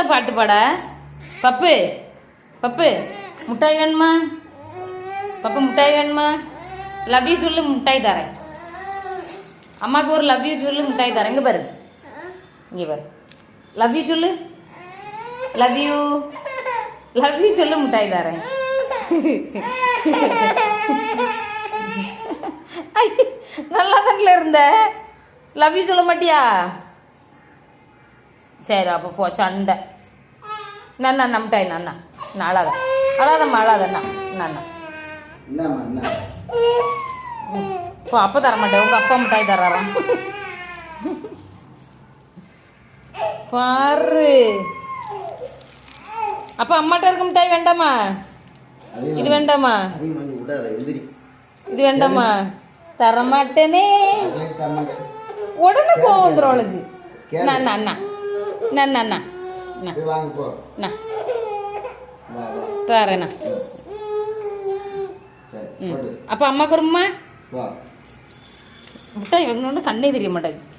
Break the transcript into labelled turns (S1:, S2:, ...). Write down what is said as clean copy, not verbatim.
S1: பாட்டு பாட பப்பு பப்பு முட்டாய் வேணுமா பப்பு முட்டாய் வேணுமா லவ் யூ சொல்லு முட்டாய் தரேன் அம்மாவுக்கு ஒரு லவ் யூ சொல்லு முட்டாய் தரேன் இங்கே பாரு இங்கே பாரு லவ் யூ சொல்லு லவ் யூ சொல்லு முட்டாய் தரேன் நல்லா தான்ல இருந்த லவ் யூ சொல்ல மாட்டியா சரி அப்போ போ சண்டை நன்னா நம்பிட்டாய் நன்னா நான் அழாதம்மா அழாதண்ணா நன்னா போ அப்போ தர மாட்டேன் உங்கள் அப்பா மிட்டாய் தர்றாராம் பாரு அப்போ அம்மாட்ட இருக்க மிட்டாய் வேண்டாமா இது வேண்டாமா இது வேண்டாமா தரமாட்டேனே உடனே கோவம் வந்துடும் அவளுக்கு நான் அண்ணா நான் அண்ணா தரேண்ணா அப்போ அம்மாக்கு வரும்மா மிட்டாய் வாங்கணுன்னு கண்ணே தெரிய மாட்டேங்குது